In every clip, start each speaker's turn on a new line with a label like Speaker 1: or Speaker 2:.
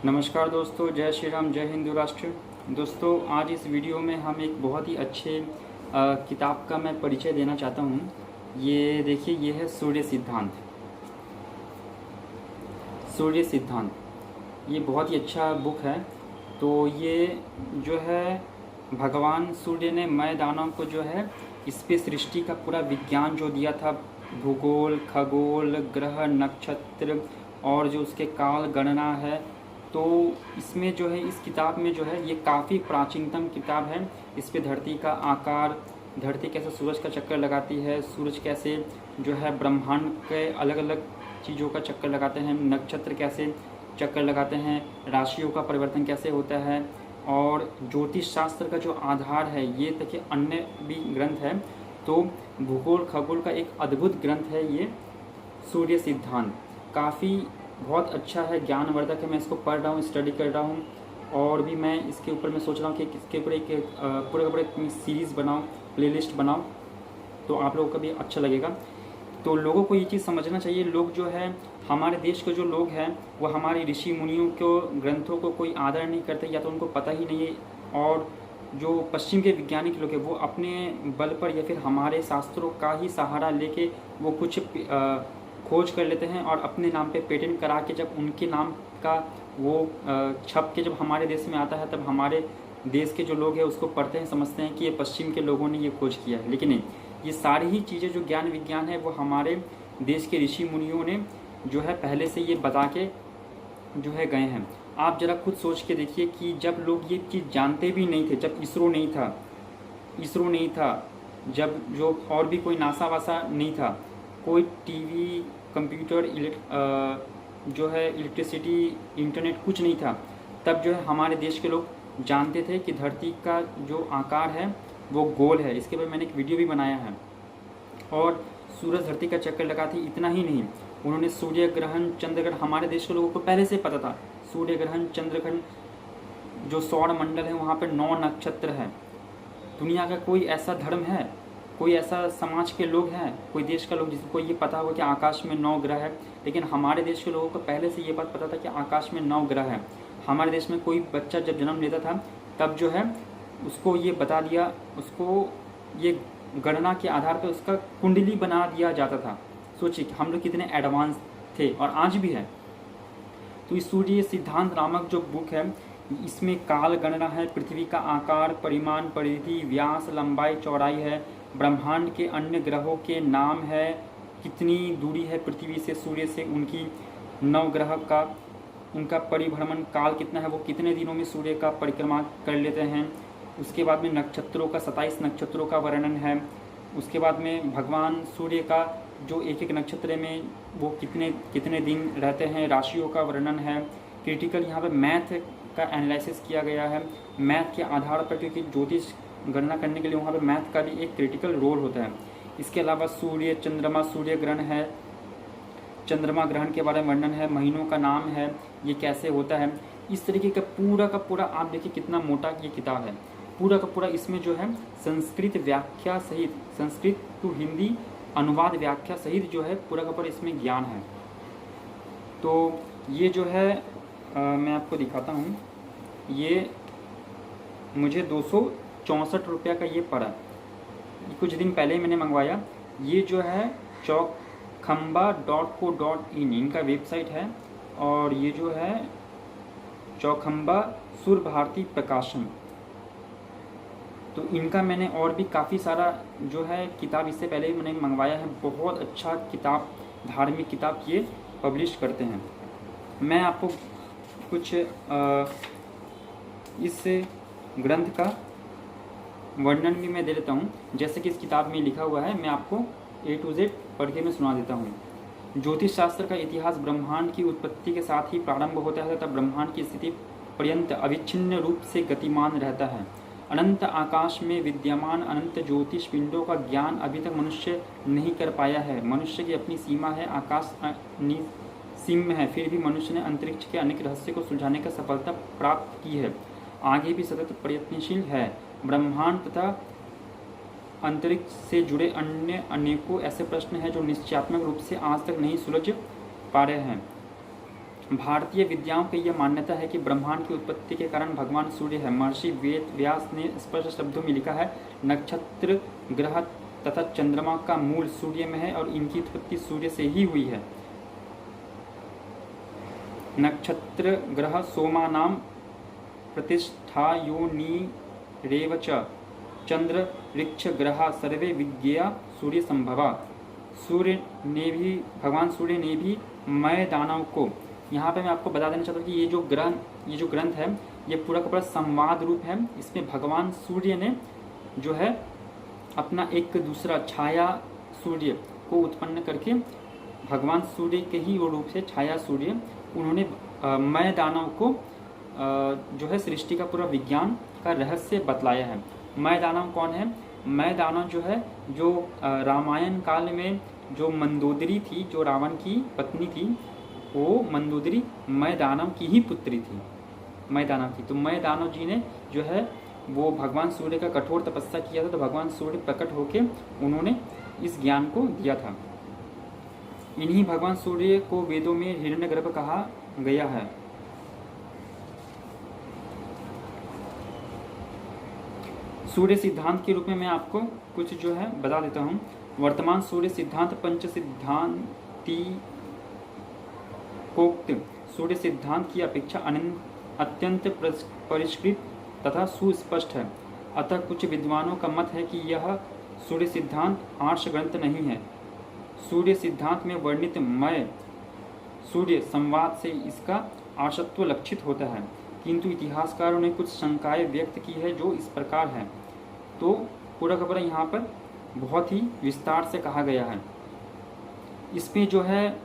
Speaker 1: नमस्कार दोस्तों, जय श्री राम, जय हिंदू राष्ट्र। दोस्तों, आज इस वीडियो में हम एक बहुत ही अच्छे किताब का मैं परिचय देना चाहता हूँ। ये देखिए, ये है सूर्य सिद्धांत। सूर्य सिद्धांत ये बहुत ही अच्छा बुक है। तो ये जो है, भगवान सूर्य ने मैदानों को जो है इस पे सृष्टि का पूरा विज्ञान जो दिया था, भूगोल, खगोल, ग्रह, नक्षत्र और जो उसके काल गणना है। तो इसमें जो है, इस किताब में जो है, ये काफ़ी प्राचीनतम किताब है। इस पे धरती का आकार, धरती कैसे सूरज का चक्कर लगाती है, सूरज कैसे जो है ब्रह्मांड के अलग अलग चीज़ों का चक्कर लगाते हैं, नक्षत्र कैसे चक्कर लगाते हैं, राशियों का परिवर्तन कैसे होता है, और ज्योतिष शास्त्र का जो आधार है, ये तक कि अन्य भी ग्रंथ है। तो भूगोल खगोल का एक अद्भुत ग्रंथ है ये सूर्य सिद्धांत। काफ़ी बहुत अच्छा है, ज्ञानवर्धक है। मैं इसको पढ़ रहा हूँ, स्टडी कर रहा हूँ, और भी मैं इसके ऊपर मैं सोच रहा हूँ कि इसके ऊपर एक पूरे सीरीज़ बनाऊँ, प्लेलिस्ट बनाऊँ, तो आप लोगों को भी अच्छा लगेगा। तो लोगों को ये चीज़ समझना चाहिए, लोग जो है, हमारे देश के जो लोग हैं, वो हमारे ऋषि मुनियों को ग्रंथों को कोई आदर नहीं करते, या तो उनको पता ही नहीं है। और जो पश्चिम के वैज्ञानिक लोग हैं, वो अपने बल पर या फिर हमारे शास्त्रों का ही सहारा लेके वो कुछ खोज कर लेते हैं, और अपने नाम पे पेटेंट करा के जब उनके नाम का वो छप के जब हमारे देश में आता है, तब हमारे देश के जो लोग हैं उसको पढ़ते हैं, समझते हैं कि ये पश्चिम के लोगों ने ये खोज किया है। लेकिन नहीं, ये सारी ही चीज़ें जो ज्ञान विज्ञान है, वो हमारे देश के ऋषि मुनियों ने जो है पहले से ये बता के जो है गए हैं। आप ज़रा खुद सोच के देखिए कि जब लोग ये चीज़ जानते भी नहीं थे, जब इसरो नहीं था, जब जो और भी कोई नासा वासा नहीं था, कोई टीवी, कंप्यूटर, जो है इलेक्ट्रिसिटी, इंटरनेट कुछ नहीं था, तब जो है हमारे देश के लोग जानते थे कि धरती का जो आकार है वो गोल है। इसके बाद मैंने एक वीडियो भी बनाया है। और सूरज धरती का चक्कर लगाती, इतना ही नहीं, उन्होंने सूर्य ग्रहण, चंद्र ग्रहण, हमारे देश के लोगों को पहले से पता था। सूर्य ग्रहण, चंद्र ग्रहण, जो सौर मंडल है वहाँ पर 9 नक्षत्र है। दुनिया का कोई ऐसा धर्म है, कोई ऐसा समाज के लोग हैं, कोई देश का लोग जिसको ये पता होगा कि आकाश में 9 ग्रह है। लेकिन हमारे देश के लोगों को पहले से ये बात पता था कि आकाश में 9 ग्रह है। हमारे देश में कोई बच्चा जब जन्म लेता था, तब जो है उसको ये बता दिया, उसको ये गणना के आधार पर उसका कुंडली बना दिया जाता था। सोचिए हम लोग कितने एडवांस थे, और आज भी है। तो इस सूर्य सिद्धांत नामक जो बुक है, इसमें काल गणना है, पृथ्वी का आकार, परिमाण, परिधि, व्यास, लंबाई, चौड़ाई है, ब्रह्मांड के अन्य ग्रहों के नाम है, कितनी दूरी है पृथ्वी से, सूर्य से, उनकी 9 ग्रह का उनका परिभ्रमण काल कितना है, वो कितने दिनों में सूर्य का परिक्रमा कर लेते हैं। उसके बाद में नक्षत्रों का 27 नक्षत्रों का वर्णन है। उसके बाद में भगवान सूर्य का जो एक एक नक्षत्र में वो कितने कितने दिन रहते हैं, राशियों का वर्णन है। क्रिटिकल यहाँ पे मैथ का एनालिसिस किया गया है, मैथ के आधार पर, क्योंकि ज्योतिष गणना करने के लिए वहाँ पे मैथ का भी एक क्रिटिकल रोल होता है। इसके अलावा सूर्य, चंद्रमा, सूर्य ग्रहण है, चंद्रमा ग्रहण के बारे में वर्णन है, महीनों का नाम है, ये कैसे होता है। इस तरीके का पूरा आप देखिए कितना मोटा ये किताब है। पूरा का पूरा इसमें जो है संस्कृत व्याख्या सहित, संस्कृत टू हिंदी अनुवाद व्याख्या सहित जो है पूरा का पूरा इसमें ज्ञान है। तो ये जो है मैं आपको दिखाता हूँ, ये मुझे 264 रुपये का ये पड़ा। कुछ दिन पहले ही मैंने मंगवाया। ये जो है chaukhamba.co.in इनका वेबसाइट है, और ये जो है चौखंबा सुर भारती प्रकाशन। तो इनका मैंने और भी काफ़ी सारा जो है किताब इससे पहले ही मैंने मंगवाया है। बहुत अच्छा किताब, धार्मिक किताब ये पब्लिश करते हैं। मैं आपको कुछ इस ग्रंथ का वर्णन भी मैं दे देता हूँ। जैसे कि इस किताब में लिखा हुआ है, मैं आपको A to Z पढ़ के मैं सुना देता हूँ। ज्योतिष शास्त्र का इतिहास ब्रह्मांड की उत्पत्ति के साथ ही प्रारंभ होता है तथा ब्रह्मांड की स्थिति पर्यंत अविच्छिन्न रूप से गतिमान रहता है। अनंत आकाश में विद्यमान अनंत ज्योतिष पिंडों का ज्ञान अभी तक मनुष्य नहीं कर पाया है। मनुष्य की अपनी सीमा है, आकाश सीम्य है, फिर भी मनुष्य ने अंतरिक्ष के अनेक रहस्य को सुलझाने का सफलता प्राप्त की है। आगे भी सतत प्रयत्नशील है। ब्रह्मांड तथा अंतरिक्ष से जुड़े अन्य अनेकों ऐसे प्रश्न हैं जो निश्चयात्मक रूप से आज तक नहीं सुलझ पा रहे हैं। भारतीय विद्याओं की यह मान्यता है कि ब्रह्मांड की उत्पत्ति के कारण भगवान सूर्य है। महर्षि वेद व्यास ने स्पष्ट शब्दों में लिखा है, नक्षत्र ग्रह तथा चंद्रमा का मूल सूर्य में है और इनकी उत्पत्ति सूर्य से ही हुई है। नक्षत्र ग्रह सोमानाम प्रतिष्ठायोनिरेव च चंद्र ऋक्ष ग्रह सर्वे विज्ञेया सूर्य संभवा। सूर्य ने भी, भगवान सूर्य ने भी मय दानव को, यहाँ पे मैं आपको बता देना चाहता हूँ कि ये जो ग्रंथ है ये पूरा का पूरा संवाद रूप है। इसमें भगवान सूर्य ने जो है अपना एक दूसरा छाया सूर्य को उत्पन्न करके, भगवान सूर्य के ही वो रूप से छाया सूर्य, उन्होंने मय दानव को जो है सृष्टि का पूरा विज्ञान का रहस्य बतलाया है। मय दानव कौन है? मय दानव जो है, जो रामायण काल में जो मंदोदरी थी, जो रावण की पत्नी थी, वो मंदोदरी मय दानव की ही पुत्री थी, मय दानव की। तो मय दानव जी ने जो है वो भगवान सूर्य का कठोर तपस्या किया था, तो भगवान सूर्य प्रकट होके उन्होंने इस ज्ञान को दिया था। इन्हीं भगवान सूर्य को वेदों में हिरण्यगर्भ कहा गया है। सूर्य सिद्धांत के रूप में मैं आपको कुछ जो है बता देता हूँ। वर्तमान सूर्य सिद्धांत पंच सिद्धांती कोक्त सूर्य सिद्धांत की अपेक्षा अत्यंत परिष्कृत तथा सुस्पष्ट है। अतः कुछ विद्वानों का मत है कि यह सूर्य सिद्धांत आर्ष ग्रंथ नहीं है। सूर्य सिद्धांत में वर्णित मय सूर्य संवाद से इसका आर्षत्व लक्षित होता है, किंतु इतिहासकारों ने कुछ शंकाएं व्यक्त की है जो इस प्रकार है। तो पूरा का पूरा यहाँ पर बहुत ही विस्तार से कहा गया है। इसमें जो है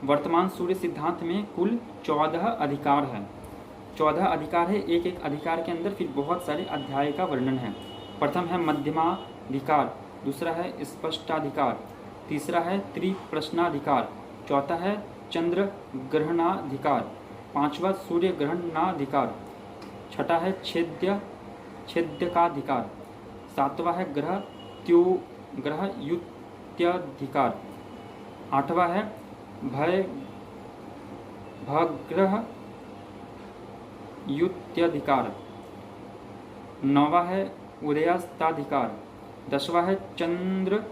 Speaker 1: वर्तमान सूर्य सिद्धांत में कुल 14 अधिकार है। 14 अधिकार है, एक एक अधिकार के अंदर फिर बहुत सारे अध्याय का वर्णन है। प्रथम है मध्यमाधिकार, दूसरा है स्पष्टाधिकार, तीसरा है त्रिप्रश्नाधिकार, चौथा है चंद्र ग्रहणाधिकार, पांचवा सूर्य ग्रहणाधिकार, छठा है छेद्यकाधिकार, सातवां है ग्रह युत्याधिकार, आठवां है भग्रह युत्याधिकार, नौवां है उदयास्ताधिकार, दसवां है चंद्र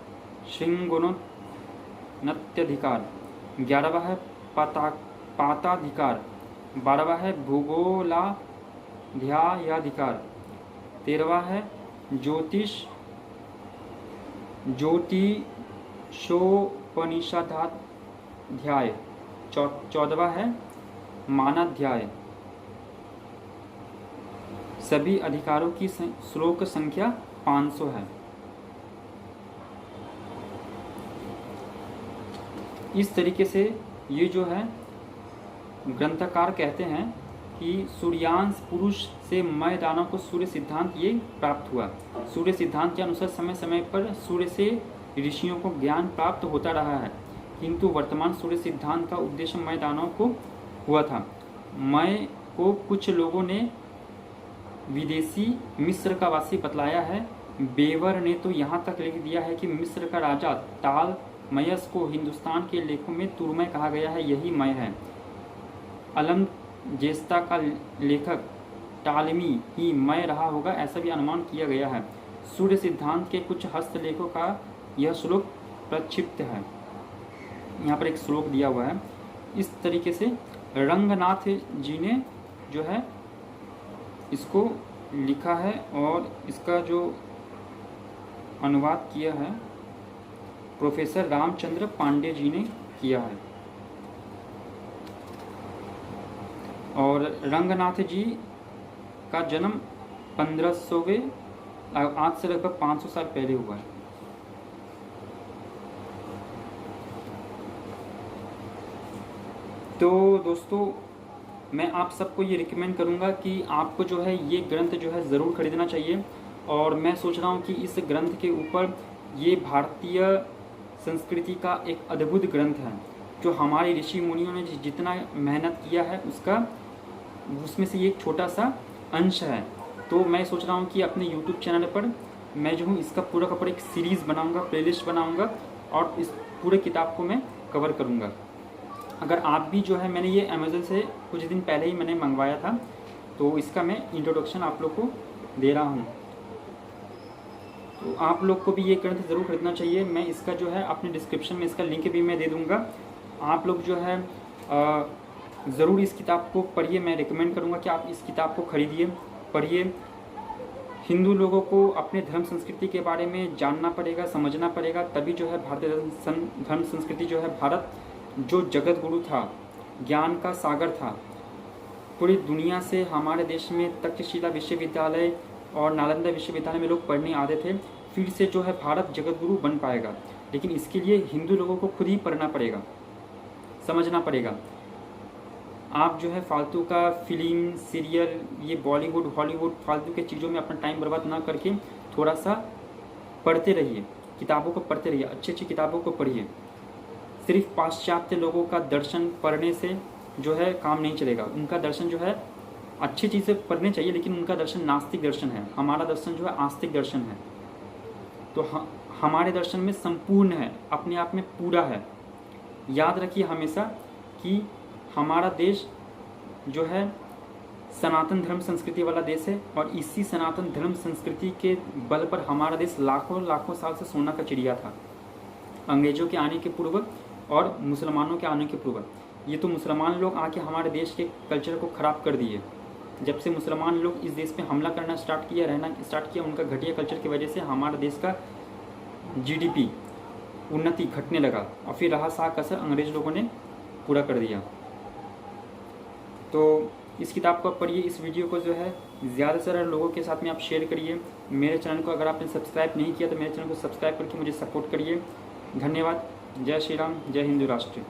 Speaker 1: श्रृंगोन्नत्याधिकार, 11वां है पाताधिकार, 12वां है भूगोलाध्यायाधिकार, 13वां है ज्योतिषोपनिषदाध्याय, 14वां है मानाध्याय। सभी अधिकारों की श्लोक संख्या 500 है। इस तरीके से ये जो है ग्रंथकार कहते हैं कि सूर्यांश पुरुष से मय दानव को सूर्य सिद्धांत ये प्राप्त हुआ। सूर्य सिद्धांत के अनुसार समय समय पर सूर्य से ऋषियों को ज्ञान प्राप्त होता रहा है, किंतु वर्तमान सूर्य सिद्धांत का उद्देश्य मय दानव को हुआ था। मय को कुछ लोगों ने विदेशी मिस्र का वासी बतलाया है। बेवर ने तो यहाँ तक लिख दिया है कि मिस्र का राजा टालमयस को हिंदुस्तान के लेखों में तुरमय कहा गया है, यही मय है। अलमजेस्ता का लेखक टालमी ही मय रहा होगा, ऐसा भी अनुमान किया गया है। सूर्य सिद्धांत के कुछ हस्तलेखों का यह श्लोक प्रक्षिप्त है। यहाँ पर एक श्लोक दिया हुआ है। इस तरीके से रंगनाथ जी ने जो है इसको लिखा है और इसका जो अनुवाद किया है प्रोफेसर रामचंद्र पांडे जी ने किया है। और रंगनाथ जी का जन्म 1500वें, आज से लगभग 500 साल पहले हुआ है। तो दोस्तों, मैं आप सबको ये रिकमेंड करूँगा कि आपको जो है ये ग्रंथ जो है ज़रूर खरीदना चाहिए। और मैं सोच रहा हूँ कि इस ग्रंथ के ऊपर ये भारतीय संस्कृति का एक अद्भुत ग्रंथ है, जो हमारे ऋषि मुनियों ने जितना मेहनत किया है उसमें से ये एक छोटा सा अंश है। तो मैं सोच रहा हूँ कि अपने YouTube चैनल पर मैं जो हूँ इसका पूरा का पूरा एक सीरीज़ बनाऊँगा, प्लेलिस्ट बनाऊँगा और इस पूरे किताब को मैं कवर करूँगा। अगर आप भी जो है, मैंने ये अमेज़न से कुछ दिन पहले ही मैंने मंगवाया था, तो इसका मैं इंट्रोडक्शन आप लोग को दे रहा हूँ। तो आप लोग को भी ये ग्रंथ ज़रूर खरीदना चाहिए। मैं इसका जो है अपने डिस्क्रिप्शन में इसका लिंक भी मैं दे दूँगा। आप लोग जो है ज़रूर इस किताब को पढ़िए। मैं रिकमेंड करूँगा कि आप इस किताब को खरीदिए, पढ़िए। हिंदू लोगों को अपने धर्म संस्कृति के बारे में जानना पड़ेगा, समझना पड़ेगा, तभी जो है भारतीय धर्म संस्कृति जो है, भारत जो जगत गुरु था, ज्ञान का सागर था, पूरी दुनिया से हमारे देश में तक्षशिला विश्वविद्यालय और नालंदा विश्वविद्यालय में लोग पढ़ने आते थे। फिर से जो है भारत जगत गुरु बन पाएगा, लेकिन इसके लिए हिंदू लोगों को खुद ही पढ़ना पड़ेगा, समझना पड़ेगा। आप जो है फालतू का फिल्म, सीरियल, ये बॉलीवुड, हॉलीवुड, फालतू के चीज़ों में अपना टाइम बर्बाद ना करके थोड़ा सा पढ़ते रहिए, किताबों को पढ़ते रहिए, अच्छी अच्छी किताबों को पढ़िए। सिर्फ पाश्चात्य लोगों का दर्शन पढ़ने से जो है काम नहीं चलेगा। उनका दर्शन जो है अच्छी चीज़ें पढ़ने चाहिए, लेकिन उनका दर्शन नास्तिक दर्शन है। हमारा दर्शन जो है आस्तिक दर्शन है। तो हमारे दर्शन में संपूर्ण है, अपने आप में पूरा है। याद रखिए हमेशा कि हमारा देश जो है सनातन धर्म संस्कृति वाला देश है, और इसी सनातन धर्म संस्कृति के बल पर हमारा देश लाखों लाखों साल से सोना का चिड़िया था, अंग्रेजों के आने के पूर्व और मुसलमानों के आने के पूर्व। ये तो मुसलमान लोग आके हमारे देश के कल्चर को ख़राब कर दिए। जब से मुसलमान लोग इस देश पे हमला करना स्टार्ट किया, रहना स्टार्ट किया, उनका घटिया कल्चर की वजह से हमारे देश का GDP उन्नति घटने लगा, और फिर रहा साग असर अंग्रेज लोगों ने पूरा कर दिया। तो इस किताब को आप पढ़िए। इस वीडियो को जो है ज़्यादा से ज़्यादा लोगों के साथ में आप शेयर करिए। मेरे चैनल को अगर आपने सब्सक्राइब नहीं किया तो मेरे चैनल को सब्सक्राइब करके मुझे सपोर्ट करिए। धन्यवाद। जय श्री राम, जय हिंदू राष्ट्र।